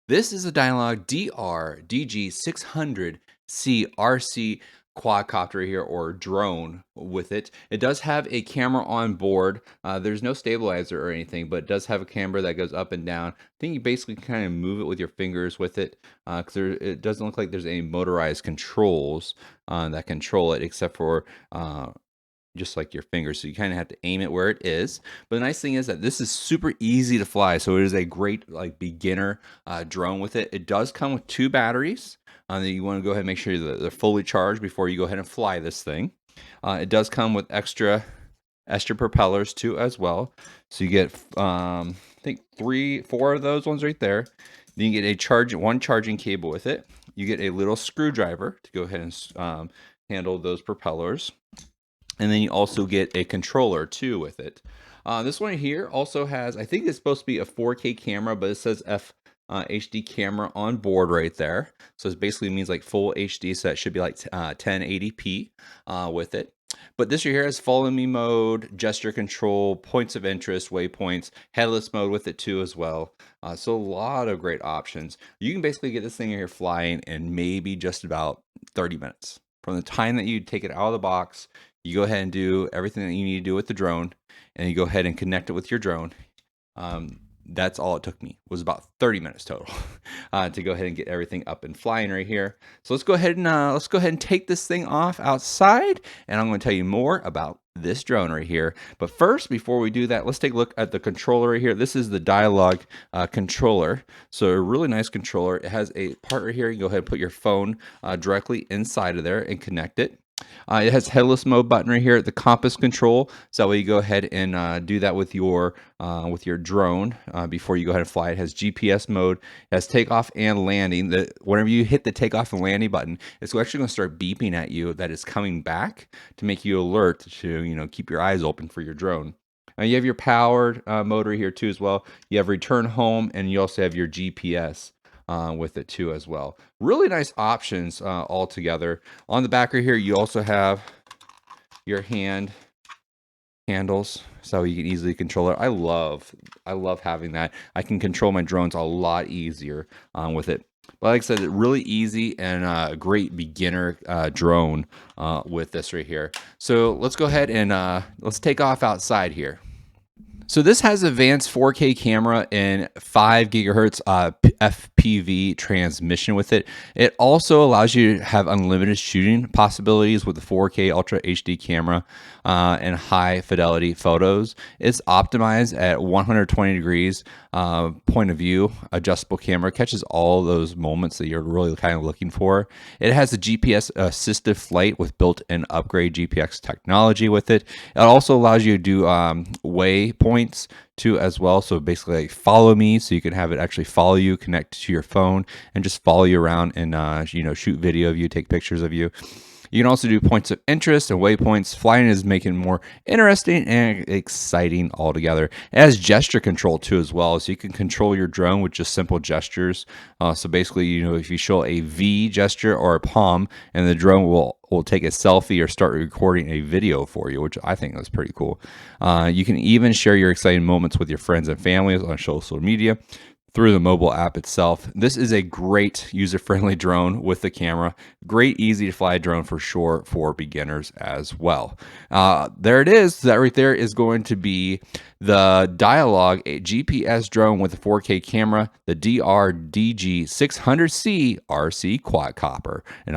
This is a Dynalog DG600C RC quadcopter here, or drone with it. It does have a camera on board. There's no stabilizer or anything, but it does have a camera that goes up and down. I think you basically kind of move it with your fingers with it, because it doesn't look like there's any motorized controls that control it, except for just like your fingers, so you kind of have to aim it where it is. But the nice thing is that this is super easy to fly, so it is a great like beginner drone with it. It does come with 2 batteries that you want to go ahead and make sure that they're fully charged before you go ahead and fly this thing. It does come with extra propellers too as well, so you get I think 4 of those ones right there. Then you get one charging cable with it. You get a little screwdriver to go ahead and handle those propellers. And then you also get a controller too with it. This one here also has, I think it's supposed to be a 4K camera, but it says HD camera on board right there. So it basically means like full HD, so that should be like 1080p with it. But this right here has follow me mode, gesture control, points of interest, waypoints, headless mode with it too as well. So a lot of great options. You can basically get this thing here flying in maybe just about 30 minutes. From the time that you take it out of the box, you go ahead and do everything that you need to do with the drone, and you go ahead and connect it with your drone. That's all it took me, was about 30 minutes total to go ahead and get everything up and flying right here. So let's go ahead and take this thing off outside, and I'm going to tell you more about this drone right here. But first, before we do that, let's take a look at the controller right here. This is the Dynalog controller. So a really nice controller. It has a part right here. You go ahead and put your phone directly inside of there and connect it. It has headless mode button right here, the compass control, so that way you go ahead and do that with your drone before you go ahead and fly. It has GPS mode, it has takeoff and landing. Whenever you hit the takeoff and landing button, it's actually going to start beeping at you that it's coming back to make you alert to keep your eyes open for your drone. You have your powered motor here too as well. You have return home, and you also have your GPS. With it too as well. Really nice options all together. On the back right here, you also have your handles, so you can easily control it. I love having that. I can control my drones a lot easier with it. But like I said, really easy and a great beginner drone with this right here. So let's go ahead and let's take off outside here. So this has advanced 4K camera and 5 gigahertz FPV transmission with it. It also allows you to have unlimited shooting possibilities with the 4K Ultra HD camera and high fidelity photos. It's optimized at 120 degrees point of view. Adjustable camera catches all those moments that you're really kind of looking for. It has a GPS assisted flight with built-in upgrade GPS technology with it. It also allows you to do waypoints too as well, so basically like follow me, so you can have it actually follow you, connect to your phone, and just follow you around and shoot video of you, take pictures of you. You can also do points of interest and waypoints. Flying is making it more interesting and exciting altogether. It has gesture control too as well, so you can control your drone with just simple gestures. So basically, if you show a V gesture or a palm, and the drone will take a selfie or start recording a video for you, which I think is pretty cool. You can even share your exciting moments with your friends and families on social media through the mobile app itself. This is a great user-friendly drone with the camera. Great, easy to fly drone for sure for beginners as well. There it is. That right there is going to be the Dynalog GPS drone with a 4K camera, the DG600C RC quadcopter. And